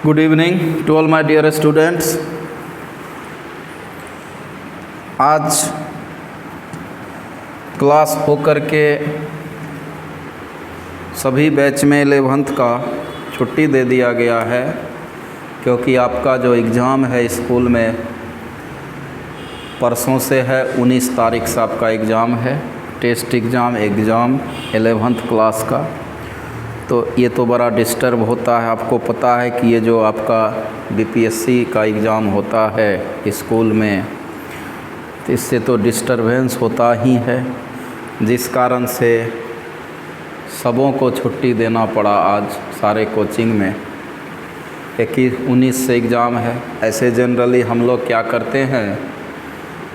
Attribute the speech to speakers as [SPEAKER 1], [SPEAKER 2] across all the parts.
[SPEAKER 1] Good evening to all my dear students. आज class होकर के सभी बैच में 11th का छुट्टी दे दिया गया है, क्योंकि आपका जो एग्ज़ाम है स्कूल में परसों से है। 19 तारीख से आपका एग्ज़ाम है, टेस्ट एग्ज़ाम 11th क्लास का। तो ये तो बड़ा डिस्टर्ब होता है। आपको पता है कि ये जो आपका बीपीएससी का एग्ज़ाम होता है स्कूल में, तो इससे तो डिस्टरबेंस होता ही है, जिस कारण से सबों को छुट्टी देना पड़ा आज सारे कोचिंग में। 19 से एग्ज़ाम है। ऐसे जनरली हम लोग क्या करते हैं,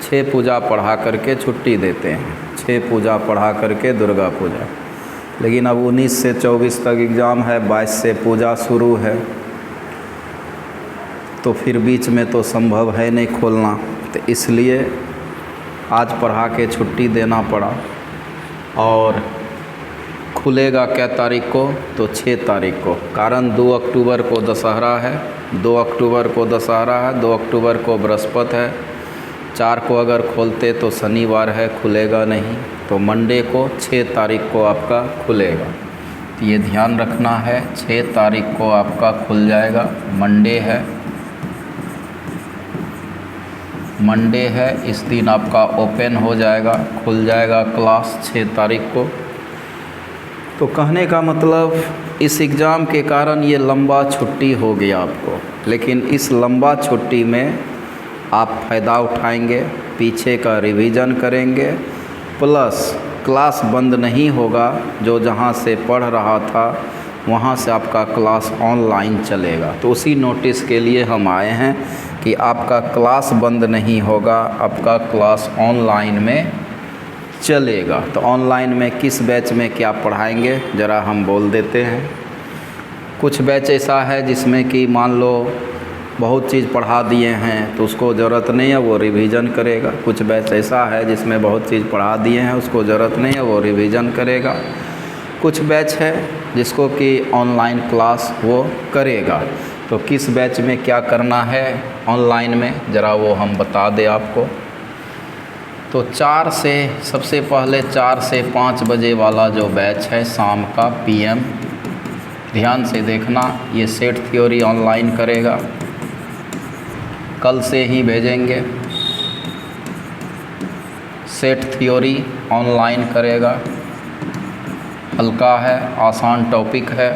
[SPEAKER 1] 6 पूजा पढ़ा करके छुट्टी देते हैं, 6 पूजा पढ़ा करके दुर्गा पूजा। लेकिन अब 19 से 24 तक एग्ज़ाम है, 22 से पूजा शुरू है, तो फिर बीच में तो संभव है नहीं खोलना, तो इसलिए आज पढ़ा के छुट्टी देना पड़ा। और खुलेगा क्या तारीख को, तो 6 तारीख को, कारण 2 अक्टूबर को दशहरा है, 2 अक्टूबर को दशहरा है, 2 अक्टूबर को बृहस्पति है। 4 को अगर खोलते तो शनिवार है, खुलेगा नहीं, तो मंडे को 6 तारीख को आपका खुलेगा। तो ये ध्यान रखना है, 6 तारीख को आपका खुल जाएगा। मंडे है, इस दिन आपका ओपन हो जाएगा, खुल जाएगा क्लास 6 तारीख को। तो कहने का मतलब इस एग्ज़ाम के कारण ये लंबा छुट्टी हो गया आपको, लेकिन इस लंबा छुट्टी में आप फ़ायदा उठाएंगे, पीछे का रिवीजन करेंगे, प्लस क्लास बंद नहीं होगा। जो जहाँ से पढ़ रहा था वहाँ से आपका क्लास ऑनलाइन चलेगा। तो उसी नोटिस के लिए हम आए हैं कि आपका क्लास बंद नहीं होगा, आपका क्लास ऑनलाइन में चलेगा। तो ऑनलाइन में किस बैच में क्या पढ़ाएंगे ज़रा हम बोल देते हैं। कुछ बैच ऐसा है जिसमें कि मान लो बहुत चीज़ पढ़ा दिए हैं तो उसको ज़रूरत नहीं है, वो रिवीजन करेगा। कुछ बैच ऐसा है जिसमें बहुत चीज़ पढ़ा दिए हैं, उसको ज़रूरत नहीं है, वो रिवीजन करेगा। कुछ बैच है जिसको कि ऑनलाइन क्लास वो करेगा। तो किस बैच में क्या करना है ऑनलाइन में, ज़रा वो हम बता दें आपको। तो 4 से सबसे पहले 4 से 5 बजे वाला जो बैच है शाम का PM, ध्यान से देखना, ये सेट थ्योरी ऑनलाइन करेगा, कल से ही भेजेंगे। सेट थ्योरी ऑनलाइन करेगा, हल्का है, आसान टॉपिक है।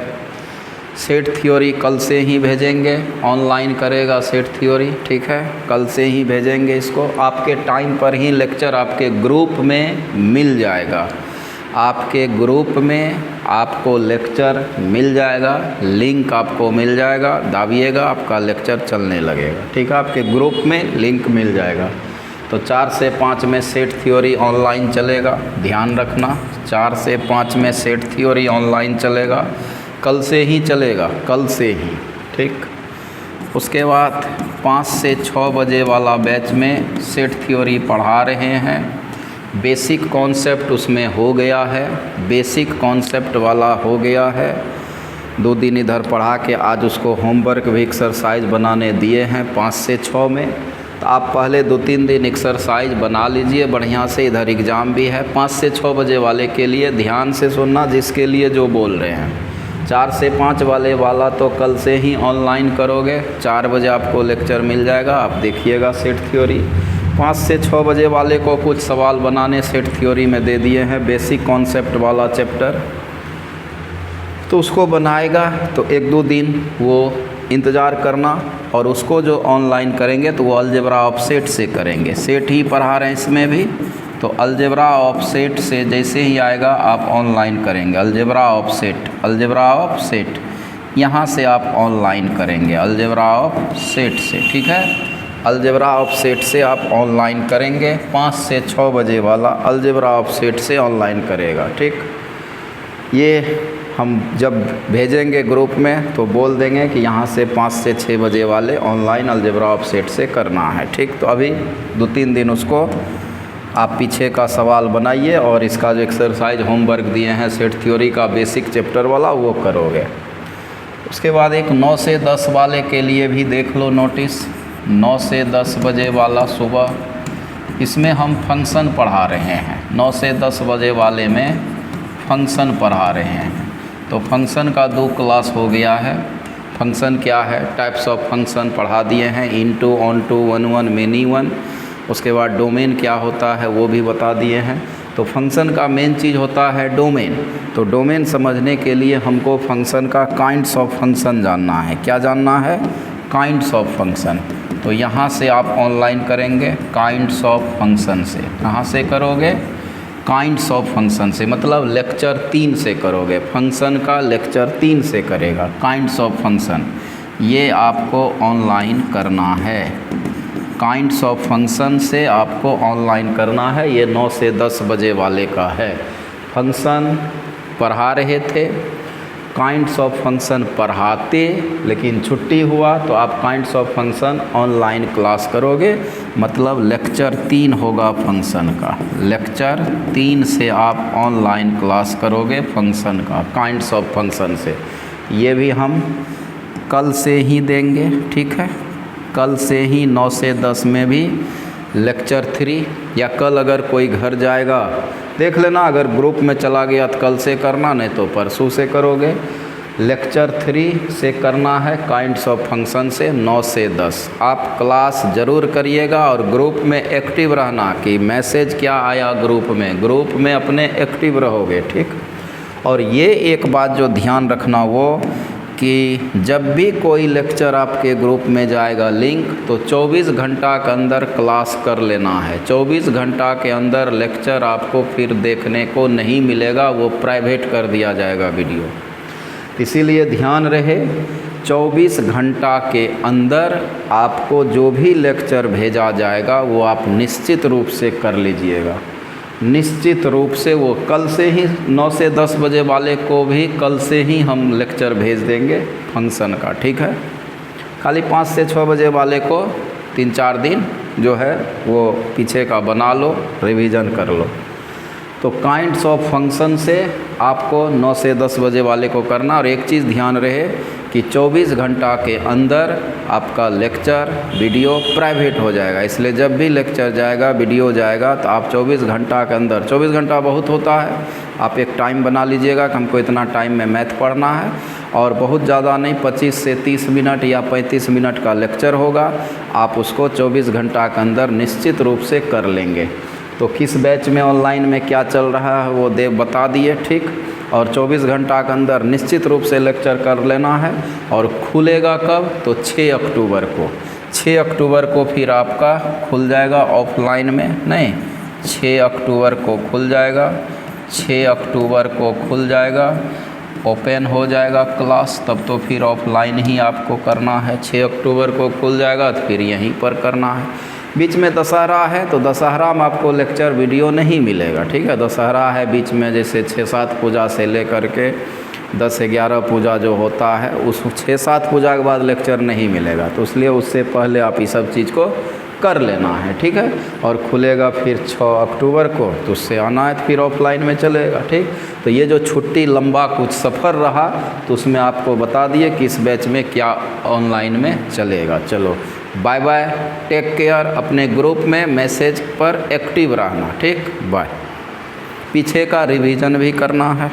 [SPEAKER 1] सेट थ्योरी कल से ही भेजेंगे, ऑनलाइन करेगा सेट थ्योरी, ठीक है, कल से ही भेजेंगे इसको। आपके टाइम पर ही लेक्चर आपके ग्रुप में मिल जाएगा, आपके ग्रुप में आपको लेक्चर मिल जाएगा, लिंक आपको मिल जाएगा, दाबिएगा आपका लेक्चर चलने लगेगा, ठीक है, आपके ग्रुप में लिंक मिल जाएगा। तो 4 से 5 में सेट थ्योरी ऑनलाइन चलेगा, ध्यान रखना, 4 से 5 में सेट थ्योरी ऑनलाइन चलेगा, कल से ही चलेगा, कल से ही, ठीक। उसके बाद 5 से 6 बजे वाला बैच में सेट थ्योरी पढ़ा रहे हैं। बेसिक कॉन्सेप्ट उसमें हो गया है, बेसिक कॉन्सेप्ट वाला हो गया है। 2 दिन इधर पढ़ा के आज उसको होमवर्क भी एक्सरसाइज बनाने दिए हैं 5 से 6 में। तो आप पहले 2-3 दिन एक्सरसाइज बना लीजिए बढ़िया से, इधर एग्ज़ाम भी है। 5 से 6 बजे वाले के लिए ध्यान से सुनना, जिसके लिए जो बोल रहे हैं। 4 से 5 वाला तो कल से ही ऑनलाइन करोगे, 4 बजे आपको लेक्चर मिल जाएगा, आप देखिएगा सेट थ्योरी। 5 से 6 बजे वाले को कुछ सवाल बनाने सेट थ्योरी में दे दिए हैं, बेसिक कॉन्सेप्ट वाला चैप्टर, तो उसको बनाएगा। तो 1-2 दिन वो इंतज़ार करना, और उसको जो ऑनलाइन करेंगे तो वो अलजेब्रा ऑफ सेट से करेंगे। सेट ही पढ़ा रहे हैं इसमें भी, तो अलजेब्रा ऑफ सेट से जैसे ही आएगा आप ऑनलाइन करेंगे। अलजेब्रा ऑफ सेट यहाँ से आप ऑनलाइन करेंगे, अलजेब्रा ऑफ सेट से, ठीक है, अलजेब्रा ऑफ सेट से आप ऑनलाइन करेंगे। 5 से 6 बजे वाला अलजेब्रा ऑफ सेट से ऑनलाइन करेगा, ठीक। ये हम जब भेजेंगे ग्रुप में तो बोल देंगे कि यहाँ से 5 से 6 बजे वाले ऑनलाइन अलजेब्रा ऑफ सेट से करना है, ठीक। तो अभी 2-3 दिन उसको आप पीछे का सवाल बनाइए, और इसका जो एक्सरसाइज होमवर्क दिए हैं सेट थ्योरी का बेसिक चैप्टर वाला वो करोगे। उसके बाद एक 9 से 10 वाले के लिए भी देख लो नोटिस, 9 से 10 बजे वाला सुबह, इसमें हम फंक्शन पढ़ा रहे हैं। 9 से 10 बजे वाले में फंक्शन पढ़ा रहे हैं। तो फंक्शन का 2 क्लास हो गया है। फंक्शन क्या है, टाइप्स ऑफ फंक्शन पढ़ा दिए हैं, into, onto, one one, many one. उसके बाद डोमेन क्या होता है वो भी बता दिए हैं। तो फंक्शन का मेन चीज़ होता है डोमेन। तो डोमेन समझने के लिए हमको फंक्शन का काइंड्स ऑफ फंक्शन जानना है। क्या जानना है? Kinds of function. तो यहाँ से आप ऑनलाइन करेंगे काइंड्स ऑफ फंक्शन से। कहाँ से करोगे? काइंड्स ऑफ फंक्शन से, मतलब लेक्चर 3 से करोगे। फंक्शन का लेक्चर 3 से करेगा, काइंड्स ऑफ फंक्शन। ये आपको ऑनलाइन करना है। काइंड्स ऑफ फंक्शन से आपको ऑनलाइन करना है। ये 9 से 10 बजे वाले का है। फंक्शन पढ़ा रहे थे, काइंड्स ऑफ फंक्शन पढ़ाते, लेकिन छुट्टी हुआ तो आप kinds of function online class करोगे, मतलब लेक्चर 3 होगा फंक्शन का। लेक्चर 3 से आप ऑनलाइन क्लास करोगे फंक्शन का, काइंड्स ऑफ फंक्शन से। ये भी हम कल से ही देंगे, ठीक है। कल से ही 9 से 10 में भी लेक्चर 3, या कल अगर कोई घर जाएगा देख लेना, अगर ग्रुप में चला गया तो कल से करना, नहीं तो परसों से करोगे। लेक्चर 3 से करना है काइंड्स ऑफ फंक्शन से 9 से 10। आप क्लास ज़रूर करिएगा और ग्रुप में एक्टिव रहना कि मैसेज क्या आया ग्रुप में अपने एक्टिव रहोगे, ठीक। और ये एक बात जो ध्यान रखना वो कि जब भी कोई लेक्चर आपके ग्रुप में जाएगा लिंक, तो 24 घंटा के अंदर क्लास कर लेना है। 24 घंटा के अंदर लेक्चर आपको फिर देखने को नहीं मिलेगा, वो प्राइवेट कर दिया जाएगा वीडियो। इसीलिए ध्यान रहे 24 घंटा के अंदर आपको जो भी लेक्चर भेजा जाएगा वो आप निश्चित रूप से कर लीजिएगा। निश्चित रूप से वो कल से ही 9 से 10 बजे वाले को भी कल से ही हम लेक्चर भेज देंगे फंक्शन का, ठीक है। खाली 5 से 6 बजे वाले को 3-4 दिन जो है वो पीछे का बना लो, रिवीजन कर लो। तो काइंड्स ऑफ फंक्शन से आपको 9 से 10 बजे वाले को करना। और एक चीज़ ध्यान रहे कि 24 घंटा के अंदर आपका लेक्चर वीडियो प्राइवेट हो जाएगा। इसलिए जब भी लेक्चर जाएगा, वीडियो जाएगा, तो आप 24 घंटा के अंदर, 24 घंटा बहुत होता है, आप एक टाइम बना लीजिएगा कि हमको इतना टाइम में मैथ पढ़ना है, और बहुत ज़्यादा नहीं, 25 से 30 मिनट या 35 मिनट का लेक्चर होगा। आप उसको 24 घंटा के अंदर निश्चित रूप से कर लेंगे। तो किस बैच में ऑनलाइन में क्या चल रहा है वो देव बता दिए, ठीक। और 24 घंटा के अंदर निश्चित रूप से लेक्चर कर लेना है। और खुलेगा कब? तो 6 अक्टूबर को। 6 अक्टूबर को फिर आपका खुल जाएगा ऑफलाइन में, नहीं, 6 अक्टूबर को खुल जाएगा। 6 अक्टूबर को खुल जाएगा, ओपन हो जाएगा क्लास, तब तो फिर ऑफलाइन ही आपको करना है। 6 अक्टूबर को खुल जाएगा तो फिर यहीं पर करना है। बीच में दशहरा है तो दशहरा में आपको लेक्चर वीडियो नहीं मिलेगा, ठीक है। दशहरा है बीच में, जैसे 6-7 पूजा से लेकर के 10-11 पूजा जो होता है, उस 6-7 पूजा के बाद लेक्चर नहीं मिलेगा। तो इसलिए उससे पहले आप ये सब चीज़ को कर लेना है, ठीक है। और खुलेगा फिर 6 अक्टूबर को, तो उससे आना है तो फिर ऑफलाइन में चलेगा, ठीक। तो ये जो छुट्टी लंबा कुछ सफ़र रहा तो उसमें आपको बता दिए कि इस बैच में क्या ऑनलाइन में चलेगा। चलो बाय बाय, टेक केयर। अपने ग्रुप में मैसेज पर एक्टिव रहना, ठीक। बाय। पीछे का रिवीजन भी करना है।